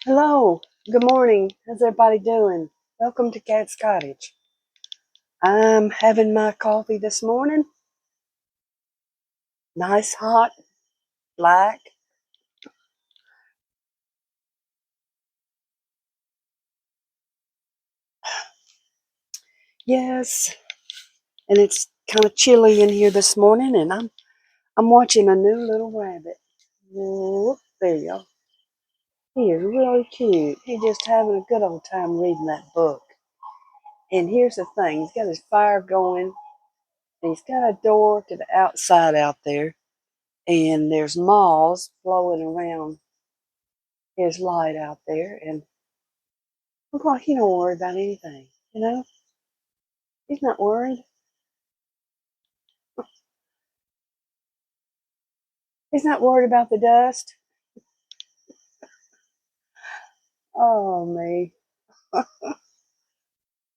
Hello, good morning. How's everybody doing? Welcome to Cat's Cottage. I'm having my coffee this morning. Nice, hot, black. Yes, and it's kind of chilly in here this morning, and I'm watching a new little rabbit. Whoop, there you go. He is really cute. He's just having a good old time reading that book. And here's the thing: he's got his fire going, and he's got a door to the outside out there, and there's moths blowing around his light out there, and look like he don't worry about anything, you know? He's not worried. He's not worried about the dust. Oh, me.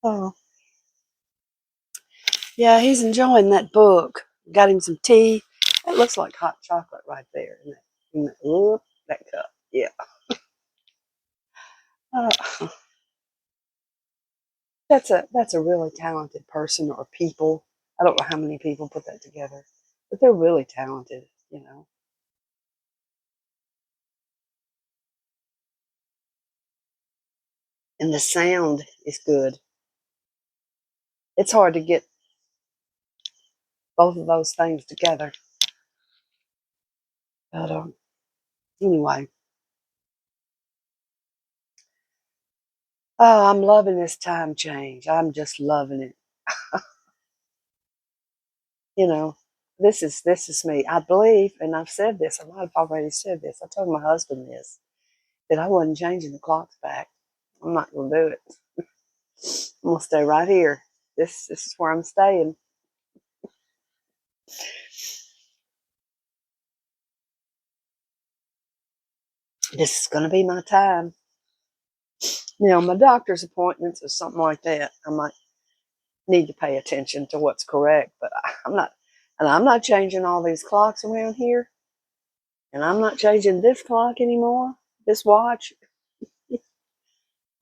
Oh, yeah, he's enjoying that book. Got him some tea. It looks like hot chocolate right there that cup. Yeah. Uh, that's a really talented person or people. I don't know how many people put that together, but they're really talented, you know. And the sound is good. It's hard to get both of those things together. But anyway, oh, I'm loving this time change. I'm just loving it. You know, this is me. I believe, and I've said this. I might have already said this. I told my husband this that I wasn't changing the clocks back. I'm not going to do it. I'm gonna stay right here. This is where I'm staying. This is going to be my time. Now, my doctor's appointments or something like that, I might need to pay attention to what's correct. But I'm not, and I'm not changing all these clocks around here. And I'm not changing this clock anymore, this watch.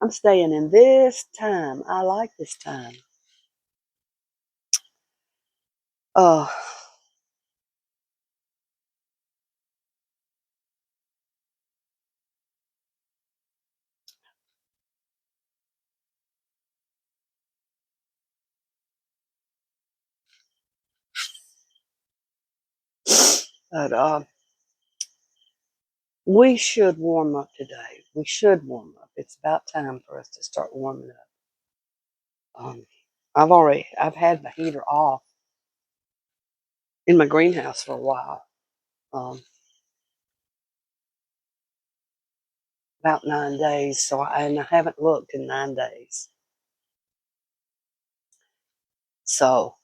I'm staying in this time. I like this time. Oh, but we should warm up today. We should warm up. It's about time for us to start warming up. Um, I've had the heater off in my greenhouse for a while. Um, about 9 days. And I haven't looked in 9 days. So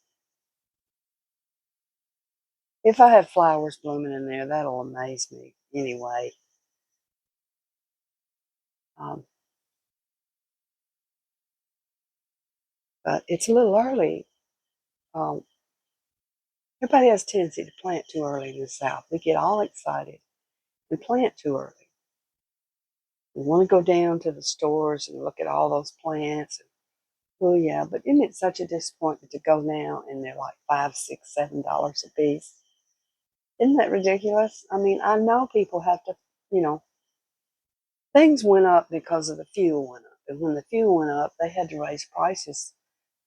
if I have flowers blooming in there, that'll amaze me anyway. Um, but it's a little early. Um, Everybody has a tendency to plant too early in the South. We get all excited and plant too early. We want to go down to the stores and look at all those plants. Oh yeah, but isn't it such a disappointment to go now and they're like $5, $6, $7 a piece? Isn't that ridiculous? I mean, I know people have to, you know, things went up because of the fuel went up. And when the fuel went up, they had to raise prices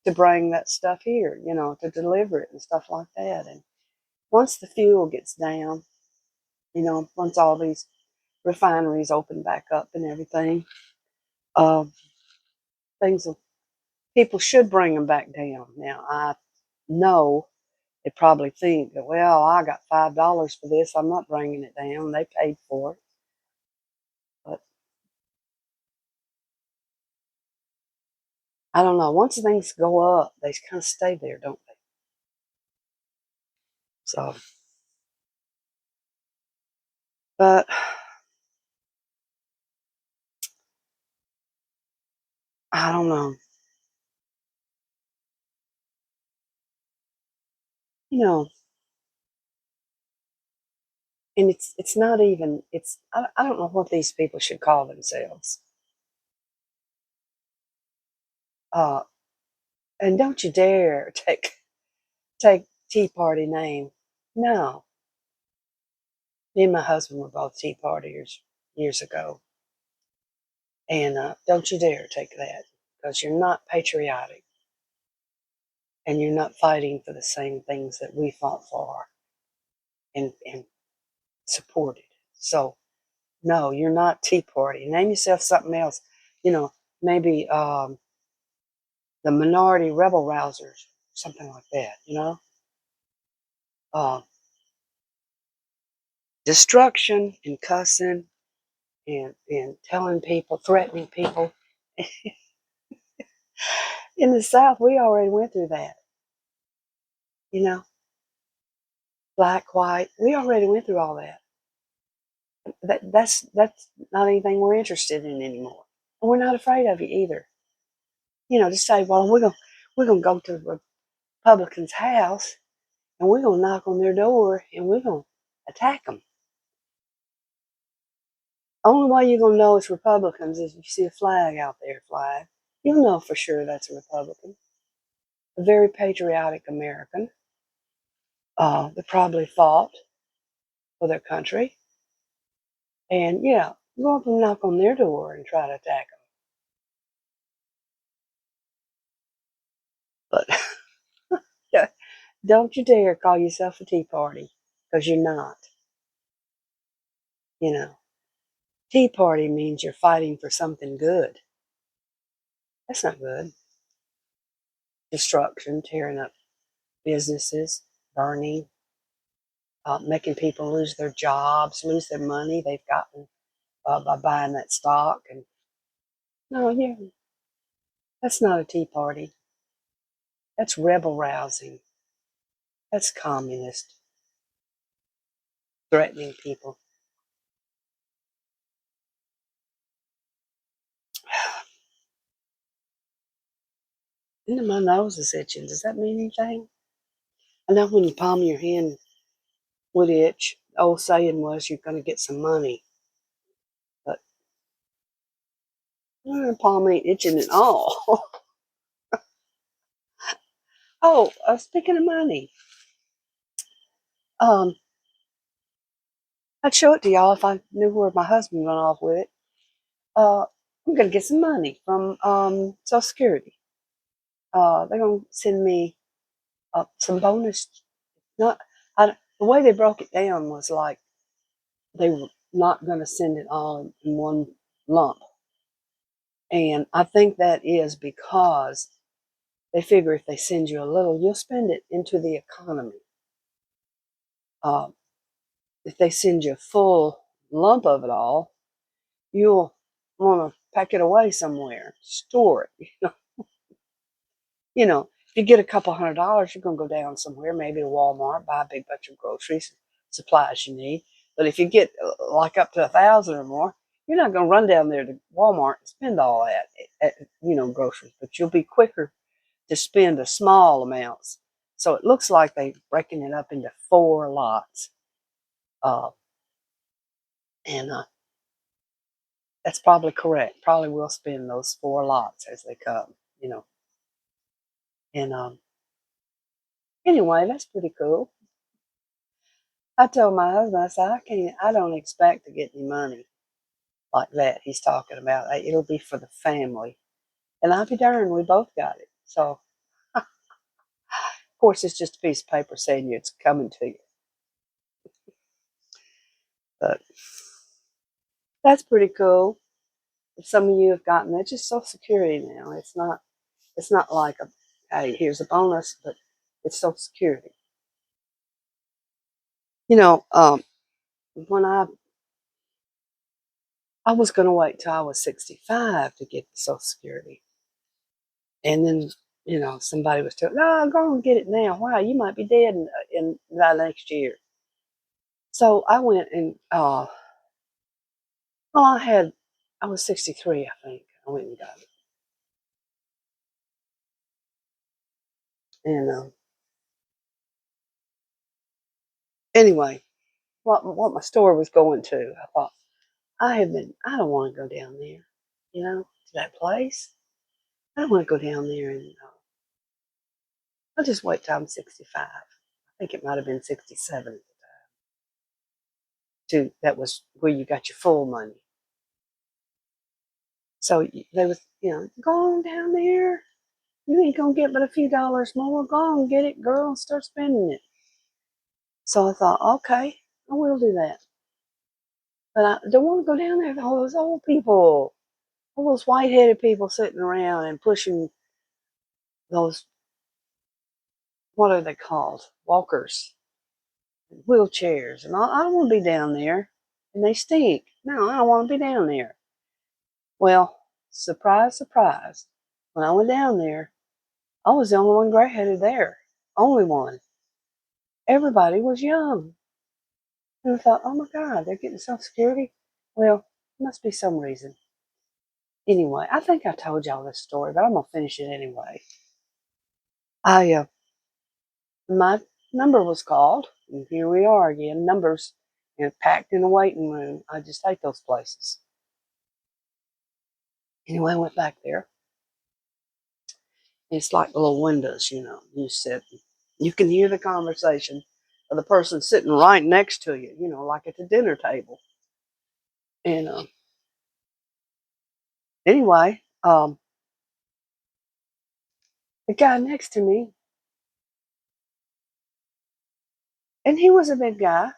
to bring that stuff here, you know, to deliver it and stuff like that. And once the fuel gets down, you know, once all these refineries open back up and everything, uh, things will, people should bring them back down. Now, I know they probably think that, well, I got $5 for this. I'm not bringing it down. They paid for it. But I don't know. Once things go up, they kind of stay there, don't they? So, but I don't know. You know, And it's not even, I don't know what these people should call themselves. Uh, and don't you dare take Tea Party name. No, me and my husband were both Tea Partiers years ago, and don't you dare take that, because you're not patriotic, and you're not fighting for the same things that we fought for and supported. So no, you're not Tea Party. Name yourself something else. You know, maybe the Minority Rebel Rousers, something like that. Uh, Destruction and cussing and telling people, threatening people. In the South, we already went through that. You know, black, white, we already went through all that. That's not anything we're interested in anymore. And we're not afraid of it either. To say, well, we're gonna go to the Republican's house and we're gonna knock on their door and we're gonna attack them. Only way you're gonna know it's Republicans is if you see a flag out there, flag. You'll know for sure that's a Republican, a very patriotic American. That probably fought for their country, and yeah, go up and knock on their door and try to attack them. But yeah, don't you dare call yourself a Tea Party, because you're not. You know, Tea Party means you're fighting for something good. That's not good. Destruction, tearing up businesses, burning, making people lose their jobs, lose their money they've gotten by buying that stock. And no, yeah, that's not a Tea Party. That's rebel rousing. That's communist, threatening people. My nose is itching. Does that mean anything? I know when the palm of your hand would itch, the old saying was you're going to get some money. But my palm ain't itching at all. Oh, speaking of money, um, I'd show it to y'all if I knew where my husband went off with it. I'm going to get some money from Social Security. They're going to send me some bonus. Not the way they broke it down was like they were not going to send it all in one lump. And I think that is because they figure if they send you a little, you'll spend it into the economy. Uh, if they send you a full lump of it all, you'll want to pack it away somewhere, store it. If you get a couple $100, you're going to go down somewhere, maybe to Walmart, buy a big bunch of groceries, supplies you need. But if you get like up to 1,000 or more, you're not going to run down there to Walmart and spend all that, groceries. But you'll be quicker to spend the small amounts. So it looks like they're breaking it up into 4 lots. Uh, and that's probably correct. Probably will spend those 4 lots as they come. And anyway, that's pretty cool. I told my husband, I said, I don't expect to get any money like that he's talking about. It'll be for the family. And I'll be darned, we both got it. So, of course, it's just a piece of paper saying it's coming to you. But that's pretty cool. If some of you have gotten that, just Social Security now. It's not like hey, here's a bonus, but it's Social Security. When I was going to wait till I was 65 to get the Social Security. And then, somebody was telling, no, go and get it now. Wow, you might be dead in that next year. So I went and, well, I was 63, I think. I went and got it. And anyway, what my story was going to. I thought I don't want to go down there, to that place. I don't want to go down there and I'll just wait till I'm 65. I think it might have been 67 too. That was where you got your full money. So they was, go on down there. You ain't gonna get but a few dollars more. Go on, get it, girl, and start spending it. So I thought, okay, I will do that. But I don't want to go down there with all those old people, all those white-headed people sitting around and pushing those, what are they called? Walkers, wheelchairs, and all. I don't want to be down there. And they stink. No, I don't want to be down there. Well, surprise, surprise. When I went down there, I was the only one gray-headed there. Only one. Everybody was young. And I thought, oh my God, they're getting Social Security? Well, must be some reason. Anyway, I think I told y'all this story, but I'm going to finish it anyway. My number was called, and here we are again. Numbers, packed in the waiting room. I just hate those places. Anyway, I went back there. It's like the little windows, You sit, you can hear the conversation of the person sitting right next to you, like at the dinner table. And anyway, the guy next to me, and he was a big guy,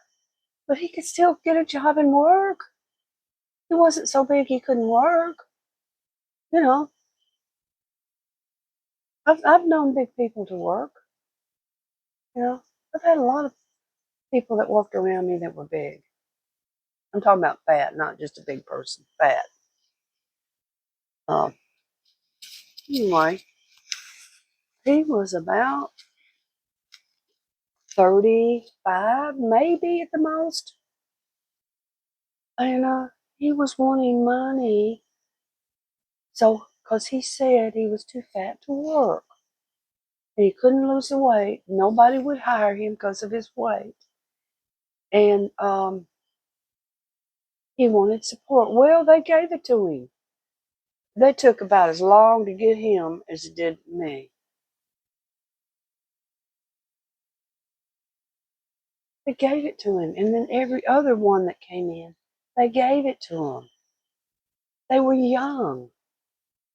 but he could still get a job and work. He wasn't so big he couldn't work. You know, I've known big people to work. You know, I've had a lot of people that worked around me that were big. I'm talking about fat, not just a big person, fat. Um, anyway, he was about 35, maybe at the most. And he was wanting money. So, because he said he was too fat to work. And he couldn't lose the weight. Nobody would hire him because of his weight. And he wanted support. Well, they gave it to him. They took about as long to get him as it did me. They gave it to him. And then every other one that came in, they gave it to him. They were young.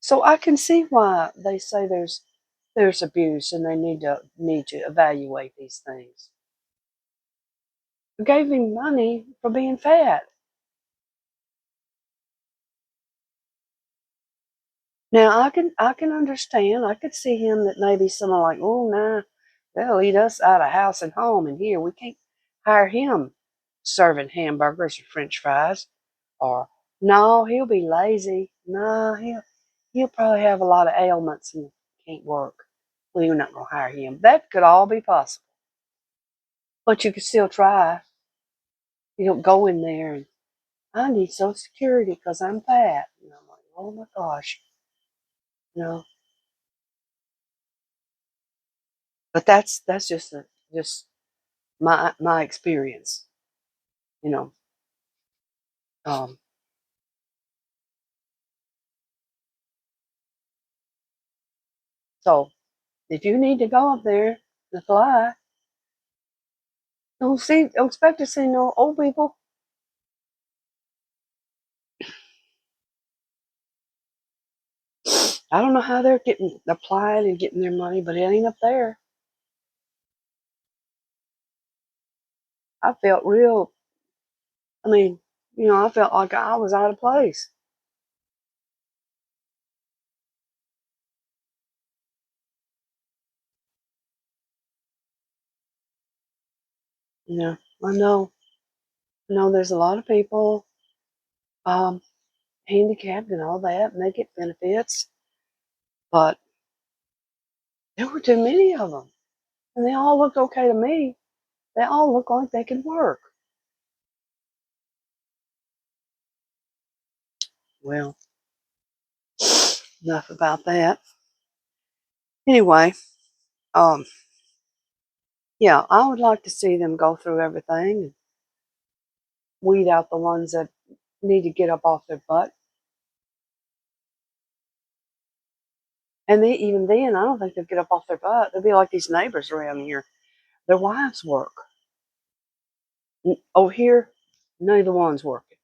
So I can see why they say there's abuse and they need to evaluate these things. They gave him money for being fat. Now I can understand. I could see him that maybe someone like, oh nah, they'll eat us out of house and home, and here we can't hire him serving hamburgers or French fries. Or no, he'll be lazy. No, he'll probably have a lot of ailments and can't work. Well, you're not gonna hire him. That could all be possible. But you could still try. You don't go in there and I need Social Security because I'm fat. And I'm like, oh my gosh, you know. But that's just my experience, you know. Um, so if you need to go up there to fly, don't expect to see no old people. I don't know how they're getting applied and getting their money, but it ain't up there. I felt real. I mean, I felt like I was out of place. Yeah, I know. I know there's a lot of people um, handicapped and all that, and they get benefits, but there were too many of them, and they all looked okay to me. They all looked like they could work. Well, enough about that. Anyway, um, yeah, I would like to see them go through everything weed out the ones that need to get up off their butt. And even then, I don't think they'll get up off their butt. They'll be like these neighbors around here. Their wives work. Over here, none of the ones working.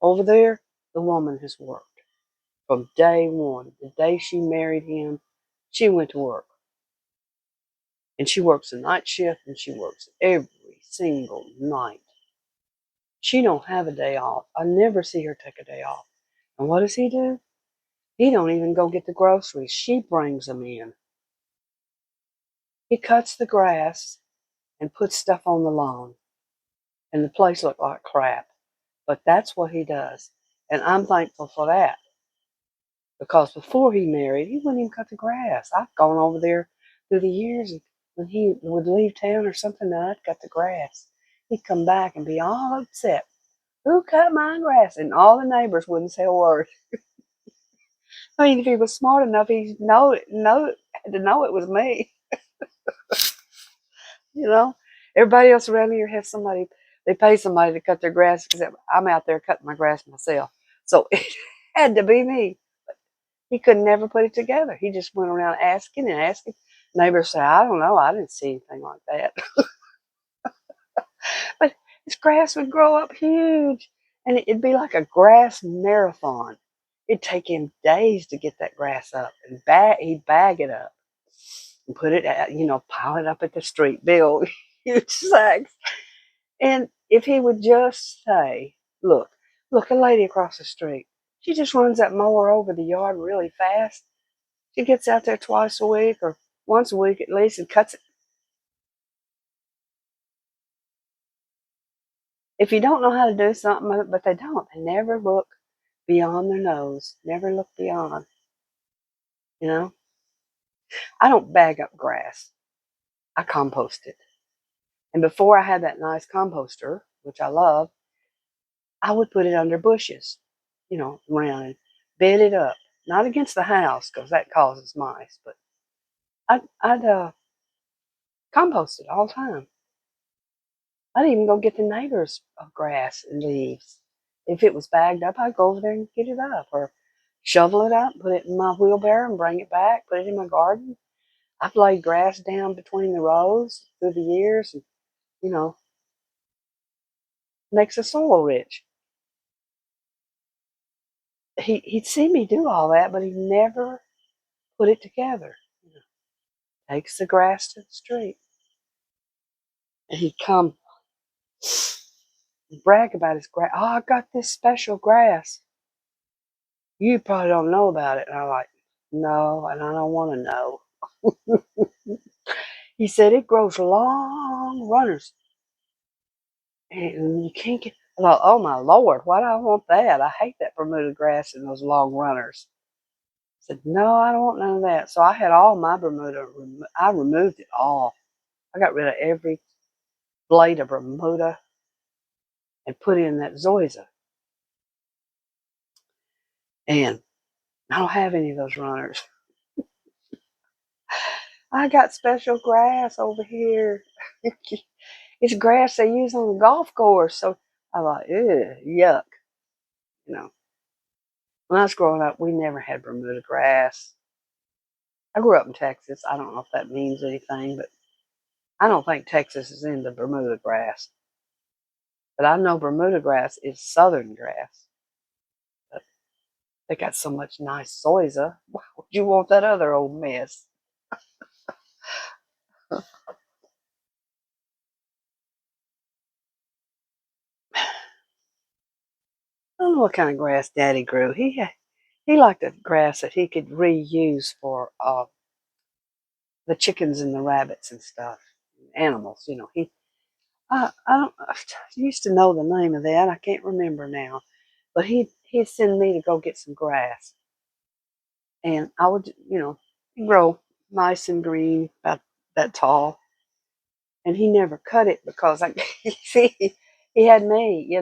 Over there, the woman has worked from day one. The day she married him, she went to work. And she works a night shift, and she works every single night. She don't have a day off. I never see her take a day off. And what does he do? He don't even go get the groceries. She brings them in. He cuts the grass and puts stuff on the lawn. And the place looked like crap. But that's what he does. And I'm thankful for that. Because before he married, he wouldn't even cut the grass. I've gone over there through the years, and when he would leave town or something, I'd cut the grass. He'd come back and be all upset. Who cut my grass? And all the neighbors wouldn't say a word. I mean, if he was smart enough, he'd had to know it was me. You know, everybody else around here has somebody. They pay somebody to cut their grass because I'm out there cutting my grass myself. So it had to be me. He could never put it together. He just went around asking and asking. Neighbors say, I don't know. I didn't see anything like that. But his grass would grow up huge. And it'd be like a grass marathon. It'd take him days to get that grass up. And he'd bag it up and put it at, pile it up at the street. Big old huge sacks. And if he would just say, look, a lady across the street. She just runs that mower over the yard really fast. She gets out there twice a week or once a week at least and cuts it. If you don't know how to do something, but they don't, they never look beyond their nose, never look beyond. You know, I don't bag up grass. I compost it. And before I had that nice composter, which I love, I would put it under bushes, around and bed it up. Not against the house because that causes mice, but I'd compost it all the time. I'd even go get the neighbors' grass and leaves. If it was bagged up, I'd go over there and get it up or shovel it up, put it in my wheelbarrow and bring it back, put it in my garden. I've laid grass down between the rows through the years and, you know, makes the soil rich. He'd see me do all that, but he never put it together. Takes the grass to the street. And he'd come and brag about his grass. Oh, I got this special grass. You probably don't know about it. And I'm like, no, and I don't want to know. He said it grows long runners. And you can't get, I thought, oh my Lord, why do I want that? I hate that Bermuda grass and those long runners. I said, no, I don't want none of that. So I had all my Bermuda, I removed it all. I got rid of every blade of Bermuda and put in that zoysia. And I don't have any of those runners. I got special grass over here. It's grass they use on the golf course. So I thought, ew, yuck. You know, when I was growing up, we never had Bermuda grass. I grew up in Texas. I don't know if that means anything, but I don't think Texas is into Bermuda grass. But I know Bermuda grass is southern grass. But they got so much nice zoysia. Why would you want that other old mess? I don't know what kind of grass Daddy grew. He liked a grass that he could reuse for the chickens and the rabbits and stuff, animals. I used to know the name of that. I can't remember now, but he'd send me to go get some grass, and I would grow nice and green, about that tall, and he never cut it because I see he had me.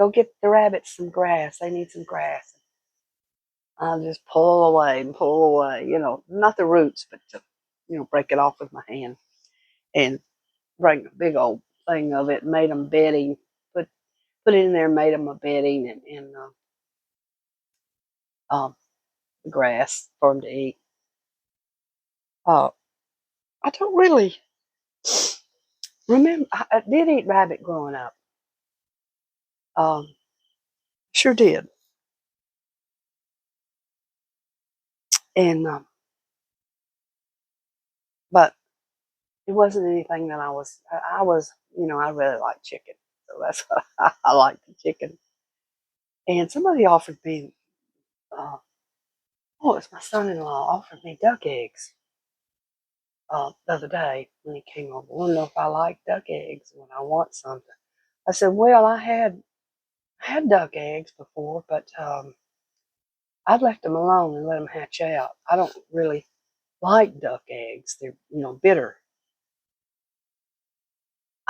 Go get the rabbits some grass. They need some grass. I'll just pull away and pull away. Not the roots, but to break it off with my hand and bring a big old thing of it. Made them bedding. Put put it in there, made them a bedding and um, grass for them to eat. Uh, I don't really remember. I did eat rabbit growing up. Um, sure did. And but it wasn't anything that I was, I really like chicken. So that's what I like the chicken. And somebody offered me, uh, oh, it's my son-in-law offered me duck eggs the other day when he came over. I want to know if I like duck eggs when I want something. I said, well, I had duck eggs before, but I'd left them alone and let them hatch out. I don't really like duck eggs. They're, bitter.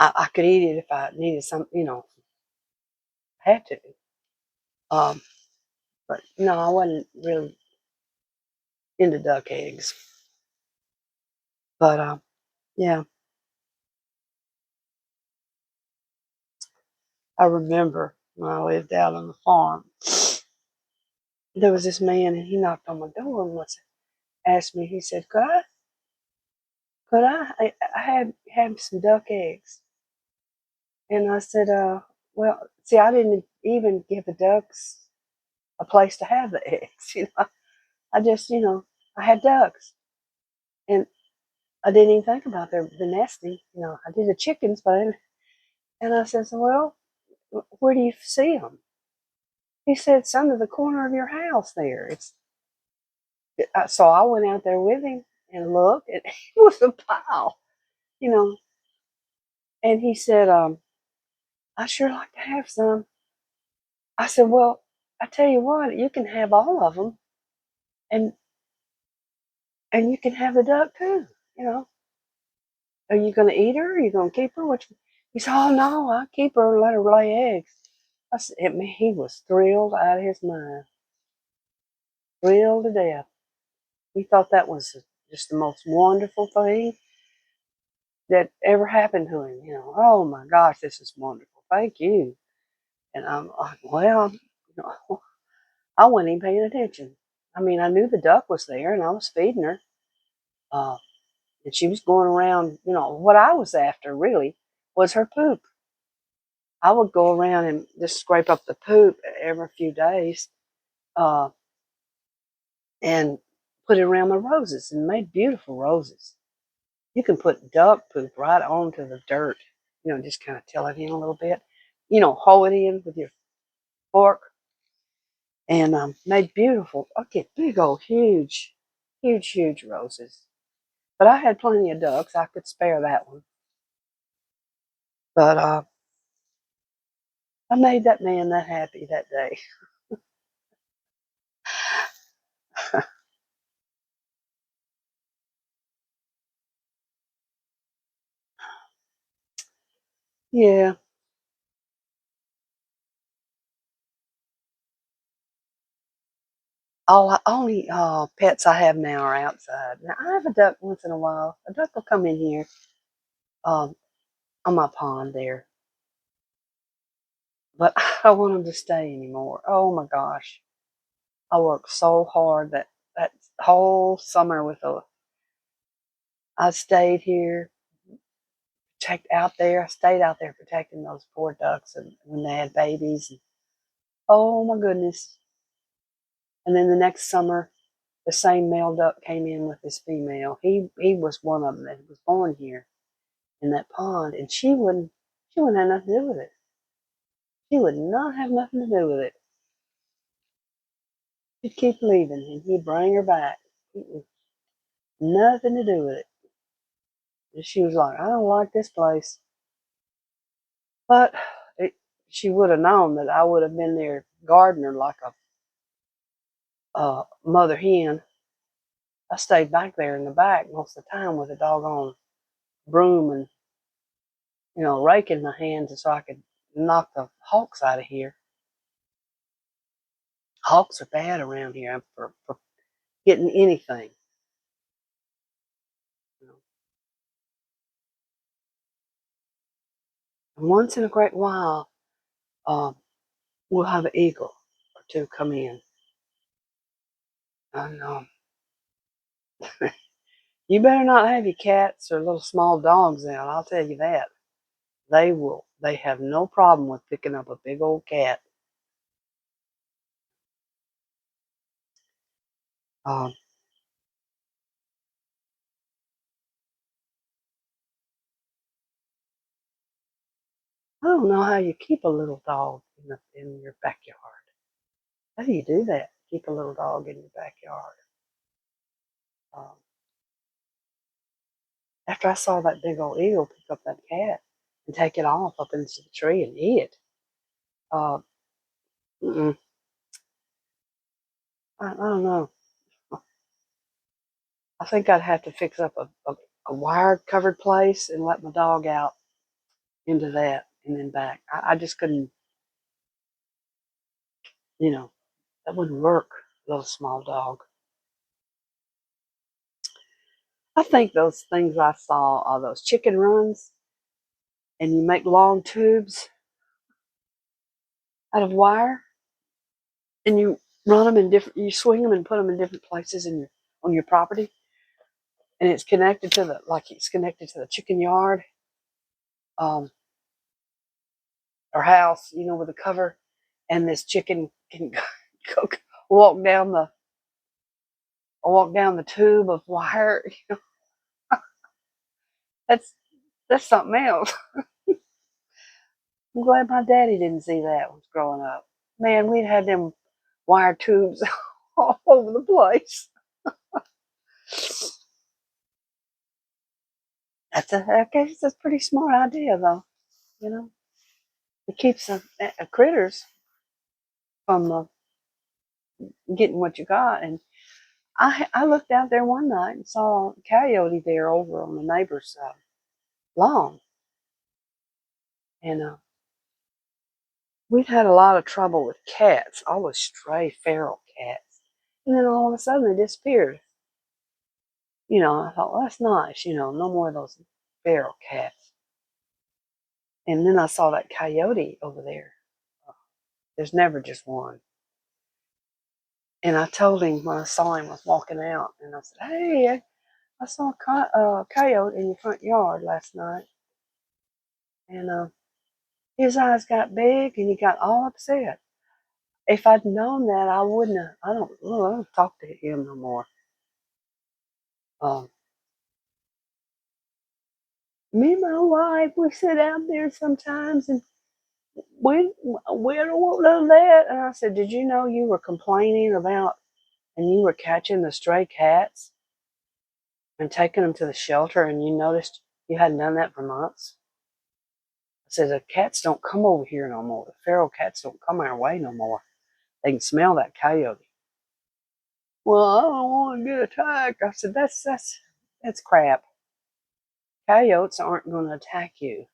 I could eat it if I needed some, had to. Um, but no, I wasn't really into duck eggs. But yeah, I remember when I lived out on the farm, there was this man and he knocked on my door and once asked me, he said, could I have some duck eggs? And I said, well, see, I didn't even give the ducks a place to have the eggs. I just, I had ducks, and I didn't even think about the nesting. I did the chickens, but I didn't. And I said, so, well, where do you see them? He said, it's under the corner of your house there. So I went out there with him and looked, and it was a pile, you know. And he said, I sure like to have some. I said, well, I tell you what, you can have all of them, and you can have the duck too. You know, are you going to eat her? Are you going to keep her? Which he said, oh no, I'll keep her and let her lay eggs. I said, he was thrilled out of his mind, thrilled to death. He thought that was just the most wonderful thing that ever happened to him. Oh my gosh, this is wonderful. Thank you. And I'm like, well, I wasn't even paying attention. I mean, I knew the duck was there and I was feeding her. Uh, and she was going around, what I was after really was her poop. I would go around and just scrape up the poop every few days uh, and put it around my roses and made beautiful roses. You can put duck poop right onto the dirt, just kind of till it in a little bit, hoe it in with your fork and made beautiful. I get big old huge, huge, huge roses. But I had plenty of ducks. I could spare that one. But I made that man that happy that day. Yeah. Only pets I have now are outside. Now I have a duck once in a while. A duck will come in here um, on my pond there, but I don't want him to stay anymore. Oh my gosh, I worked so hard that whole summer with a. I stayed here, checked out there. I stayed out there protecting those poor ducks and when they had babies. And, oh my goodness! And then the next summer, the same male duck came in with his female. He was one of them that was born here in that pond, and she wouldn't have nothing to do with it. She would not have nothing to do with it. She'd keep leaving, and he'd bring her back. Nothing to do with it. And she was like, I don't like this place. But she would have known that I would have been there guarding her like a mother hen. I stayed back there in the back most of the time with a doggone broom and rake in my hands so I could knock the hawks out of here. Hawks are bad around here for getting anything. You know. And once in a great while, um, we'll have an eagle or two come in. And you better not have your cats or little small dogs out, I'll tell you that. They will. They have no problem with picking up a big old cat. Um, I don't know how you keep a little dog in your backyard. How do you do that? Keep a little dog in your backyard. Um, After I saw that big old eagle pick up that cat and take it off up into the tree and eat it, uh, I don't know. I think I'd have to fix up a wire covered place and let my dog out into that and then back. I just couldn't, you know, that wouldn't work, little small dog. I think those things I saw are those chicken runs, and you make long tubes out of wire, and you run them in different, you swing them and put them in different places on your property, and it's connected to the chicken yard, um, or house, with a cover, and this chicken can go, walk down the walk down the tube of wire. That's that's something else. I'm glad my daddy didn't see that when he was growing up. Man, we'd had them wire tubes all over the place. I guess it's a pretty smart idea, though. You know, it keeps the critters from getting what you got. And I looked out there one night and saw a coyote there over on the neighbor's lawn, and we'd had a lot of trouble with cats, always stray feral cats, and then all of a sudden they disappeared. I thought, well, that's nice. No more of those feral cats. And then I saw that coyote over there. There's never just one. And I told him when I saw him, I was walking out, and I said, "Hey, I saw a coyote in your front yard last night." And his eyes got big, and he got all upset. If I'd known that, I wouldn't have. I don't talk to him no more. Um, Me and my wife, we sit out there sometimes, and we don't want none of that. And I said, "Did you know you were complaining about and you were catching the stray cats and taking them to the shelter, and you noticed you hadn't done that for months?" I said, "The cats don't come over here no more. The feral cats don't come our way no more. They can smell that coyote." "Well, I don't want to get attacked." I said, "That's crap. Coyotes aren't going to attack you.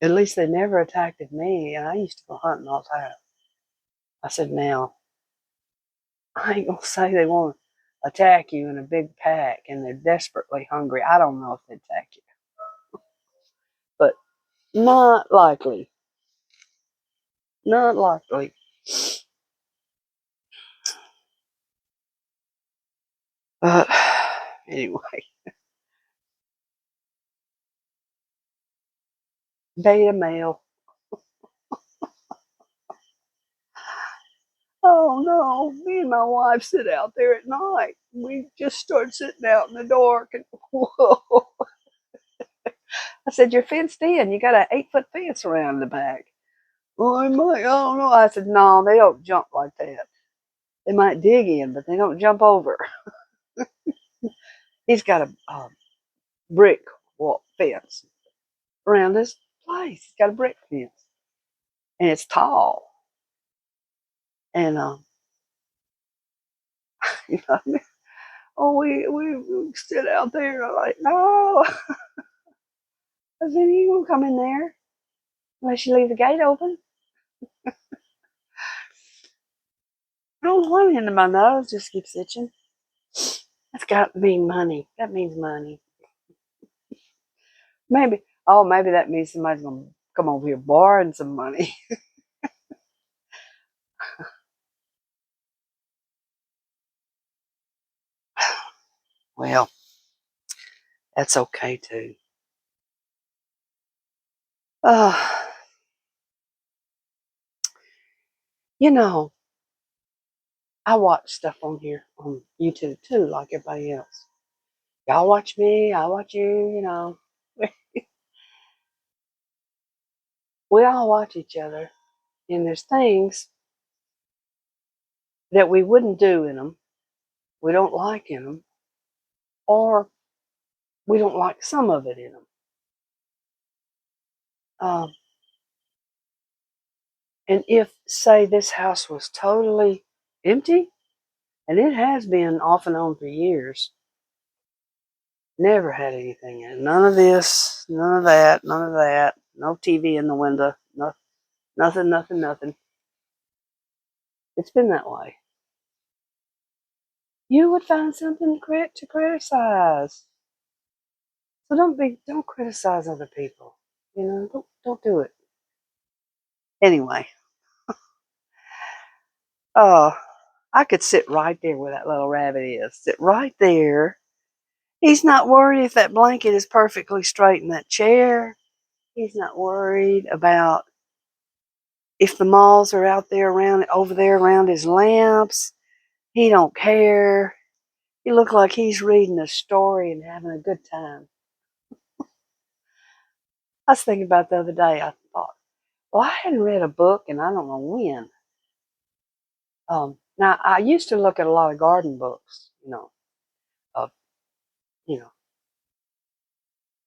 At least they never attacked me, and I used to go hunting all the time." I said, "Now, I ain't gonna say they won't attack you in a big pack and they're desperately hungry. I don't know if they attack you, but not likely. Not likely." But anyway, beta male. Oh no, me and my wife sit out there at night. We just start sitting out in the dark, and whoa. I said, "You're fenced in. You got an 8-foot fence around the back." "Well, I might, I don't know." I said, "No, they don't jump like that. They might dig in, but they don't jump over." He's got a brick wall fence around his place. He's got a brick fence, and it's tall. And you know, oh, we sit out there. I'm like, "No." I said, "You won't come in there unless you leave the gate open." I don't want into my nose just keeps itching. That's got to mean money. That means money. Maybe. Oh, maybe that means somebody's gonna come over here borrowing some money. Well, that's okay too. Uh, you know, I watch stuff on here on YouTube too, like everybody else. Y'all watch me, I watch you. We all watch each other, and there's things that we wouldn't do in them, we don't like in them, or we don't like some of it in them. Um, and if, say, this house was totally empty, and it has been off and on for years, never had anything in it. None of this, none of that, none of that. No TV in the window. No, nothing, nothing, nothing. It's been that way. You would find something to criticize. So don't criticize other people. Don't do it. Anyway, oh, I could sit right there where that little rabbit is. Sit right there. He's not worried if that blanket is perfectly straight in that chair. He's not worried about if the moths are out there around over there around his lamps. He don't care. He look like he's reading a story and having a good time. I was thinking about the other day. I thought, well, I hadn't read a book and I don't know when. Now I used to look at a lot of garden books. Uh, you know,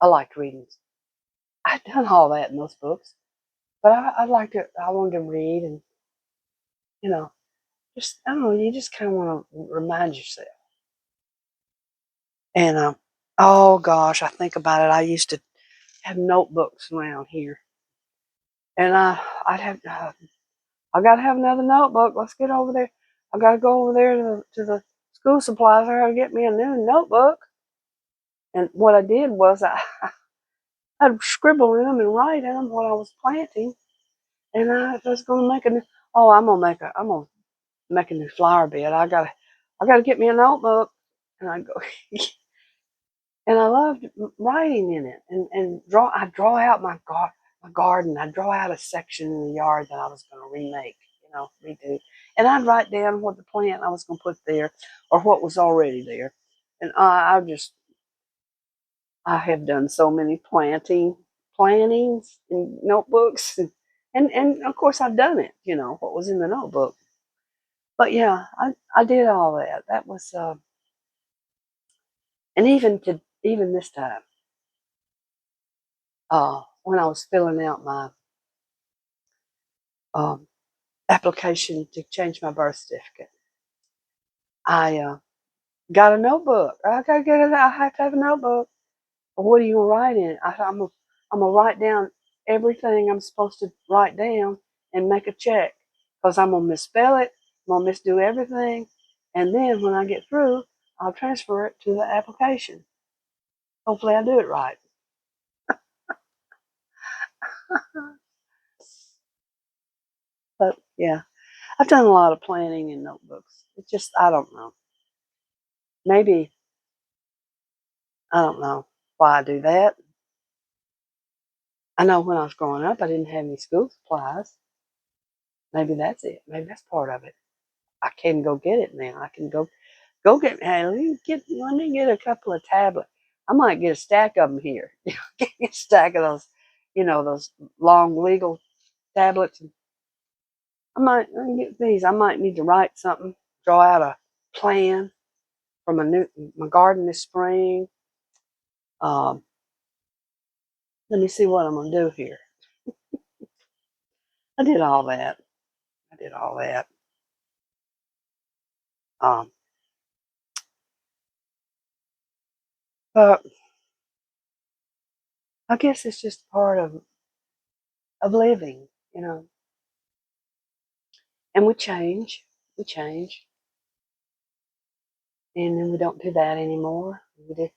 I liked reading. I'd done all that in those books, but I liked it. I wanted to read, and you know, just I don't know. You just kind of want to remind yourself. And oh gosh, I think about it. I used to have notebooks around here, and I'd have I got to have another notebook. Let's get over there. I got to go over there to the school supplies. I got to get me a new notebook. And what I did was I'd scribble in them and write in them what I was planting, and I was going to make a new. Oh, I'm gonna make a new flower bed. I gotta get me a notebook, and I go. And I loved writing in it and draw. I draw out my garden. I draw out a section in the yard that I was going to remake, redo. And I'd write down what the plant I was going to put there, or what was already there. And I have done so many plantings in notebooks, and of course I've done it. What was in the notebook. But yeah, I did all that. That was and even this time, when I was filling out my um, application to change my birth certificate, I got a notebook. I gotta get it. I have to have a notebook. Well, what are you gonna write in it? I'm gonna write down everything I'm supposed to write down and make a check because I'm gonna misspell it. I'm gonna misdo everything, and then when I get through, I'll transfer it to the application. Hopefully, I do it right. But yeah, I've done a lot of planning in notebooks. It's just I don't know. Maybe I don't know why I do that. I know when I was growing up, I didn't have any school supplies. Maybe that's it. Maybe that's part of it. I can go get it now. I can go get. Hey, let me get a couple of tablets. I might get a stack of them here. Get me a stack of those, those long legal tablets. Let me get these. I might need to write something. Draw out a plan for my garden this spring. Um, Let me see what I'm gonna do here. I did all that. I did all that. Um, but I guess it's just part of living, and we change. We change, and then we don't do that anymore. We did.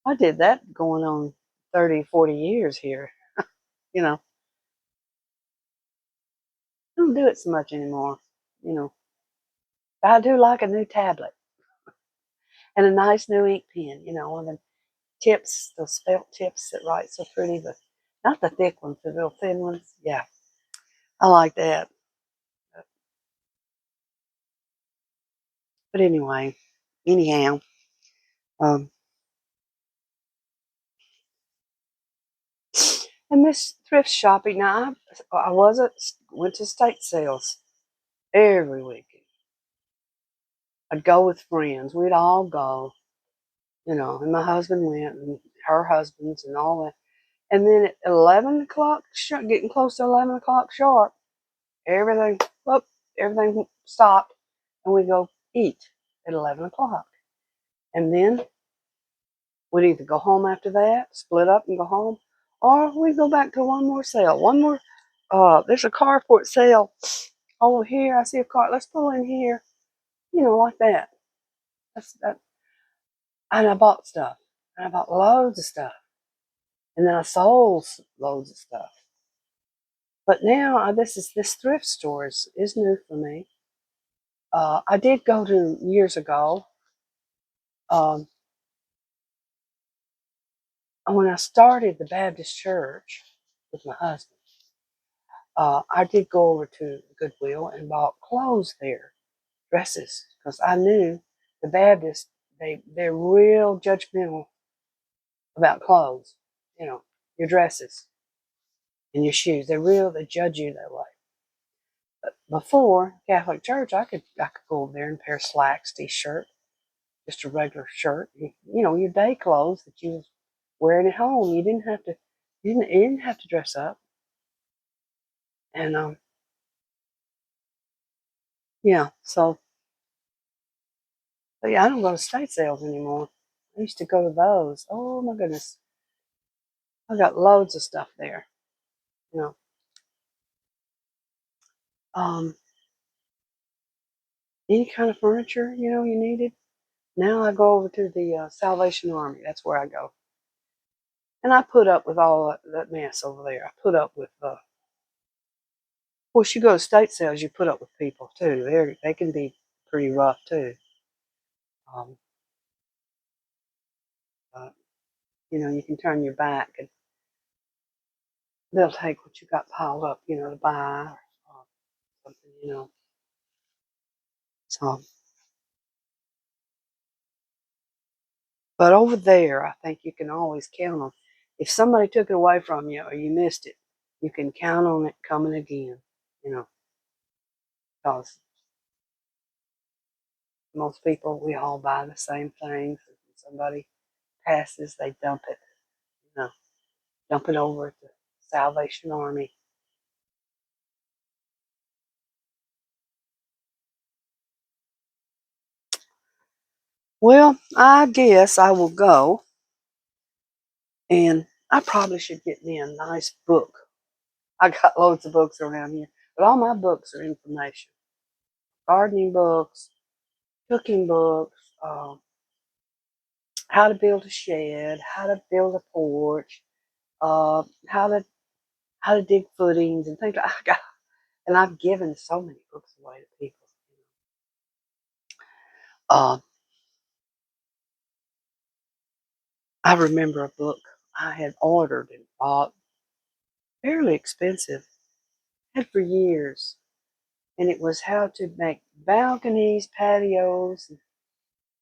I did that going on 30, 40 years here. You know, I don't do it so much anymore. You know, but I do like a new tablet and a nice new ink pen. You know, one of the tips, those felt tips that write so pretty, but not the thick ones, the real thin ones. Yeah, I like that. But anyway, anyhow, um, and this thrift shopping. Now, I wasn't went to state sales every weekend. I'd go with friends. We'd all go, you know, and my husband went, and her husbands, and all that. And then at 11 o'clock, getting close to 11 o'clock sharp, everything, whoop, everything stopped, and we go eat at 11 o'clock. And then we'd either go home after that, split up and go home, or we go back to one more sale, one more. There's a carport sale over here. I see a car. Let's pull in here. You know, like that. That's that. And I bought stuff. And I bought loads of stuff. And then I sold loads of stuff. But now this thrift store is new for me. I did go to years ago. Um, when I started the Baptist church with my husband, I did go over to Goodwill and bought clothes there, dresses, because I knew the Baptists, they're real judgmental about clothes, you know, your dresses and your shoes. They judge you that way. But before Catholic Church, I could go over there and pair slacks, t-shirt, just a regular shirt, you know, your day clothes that you was wearing at home. You didn't have to dress up. And yeah, so but yeah, I don't go to state sales anymore. I used to go to those. Oh my goodness. I got loads of stuff there. You know. Um any kind of furniture, you know, you needed. Now I go over to the Salvation Army. That's where I go. And I put up with all that mess over there. I put up with of course you go to state sales, you put up with people too. They can be pretty rough too. Um but you know, you can turn your back and they'll take what you got piled up, you know, to buy or something, you know. So but over there, I think you can always count on. If somebody took it away from you or you missed it, you can count on it coming again. You know, because most people, we all buy the same things. If somebody passes, they dump it. You know, dump it over at the Salvation Army. Well, I guess I will go, and I probably should get me a nice book. I got loads of books around here, but all my books are information: gardening books, cooking books, how to build a shed, how to build a porch, uh, how to how to dig footings and things like that. And I've given so many books away to people. Uh, I remember a book I had ordered and bought, fairly expensive, had for years, and it was how to make balconies, patios,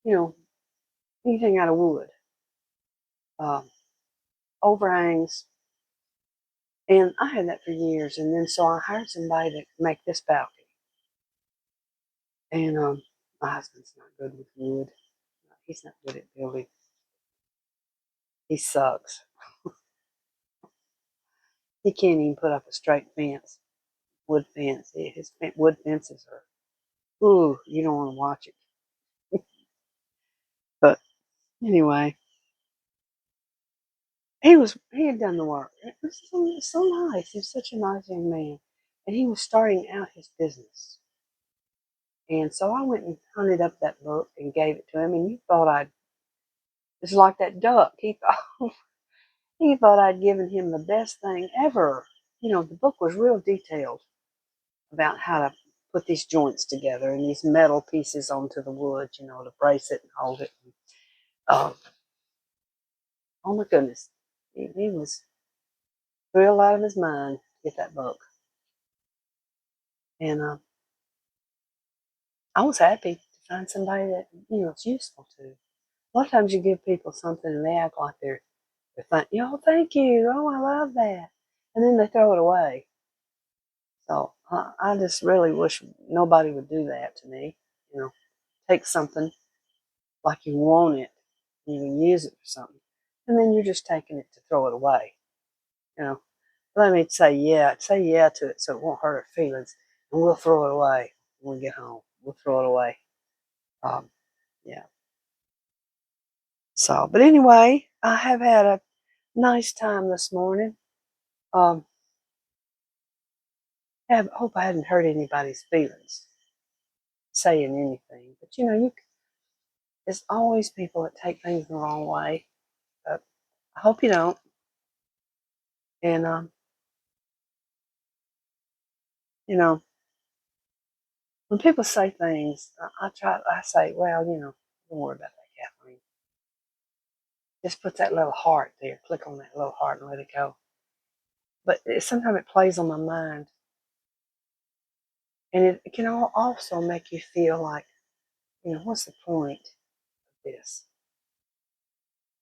you know, anything out of wood, um, overhangs. And I had that for years, and then so I hired somebody to make this balcony. And my husband's not good with wood. He's not good at building. He sucks. He can't even put up a straight fence, wood fence. His wood fences are, ooh, you don't want to watch it. But anyway, he had done the work. It was so nice. He was such a nice young man, and he was starting out his business. And so I went and hunted up that book and gave it to him. And you thought I'd, it's like that duck. He thought He thought I'd given him the best thing ever. You know, the book was real detailed about how to put these joints together and these metal pieces onto the wood, you know, to brace it and hold it. Uh, oh my goodness, he was thrilled out of his mind to get that book, and I was happy to find somebody that it's useful to. A lot of times you give people something and they act like they're thank you, oh I love that, and then they throw it away. So I just really wish nobody would do that to me. You know, take something like you want it, and you can use it for something, and then you're just taking it to throw it away. You know, let me say yeah to it so it won't hurt her feelings, and we'll throw it away when we get home. We'll throw it away. Um, yeah. So, but anyway, I have had a nice time this morning. Um, hope I hadn't hurt anybody's feelings saying anything, but there's always people that take things the wrong way. But I hope you don't. And you know, when people say things, I say, well, don't worry about that, Kathleen. Just put that little heart there. Click on that little heart and let it go. But sometimes it plays on my mind, and it can also make you feel like, what's the point of this?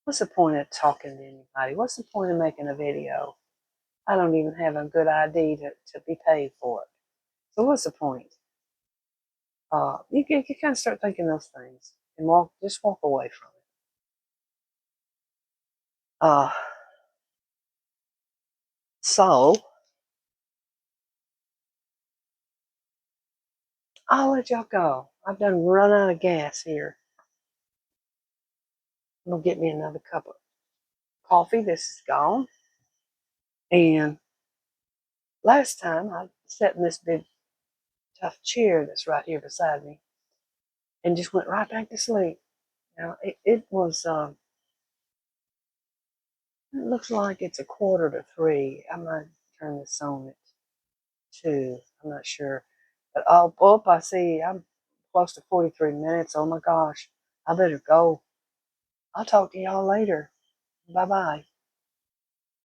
What's the point of talking to anybody? What's the point of making a video? I don't even have a good ID to be paid for it. So what's the point? You kind of start thinking those things and just walk away from it. Uh, so I'll let y'all go. I've done run out of gas here. I'm gonna get me another cup of coffee. This is gone. And last time I sat in this big tough chair that's right here beside me and just went right back to sleep. Now it was. It looks like it's 2:45. I might turn this on at 2. I'm not sure. But I see I'm close to 43 minutes. Oh my gosh. I better go. I'll talk to y'all later. Bye bye.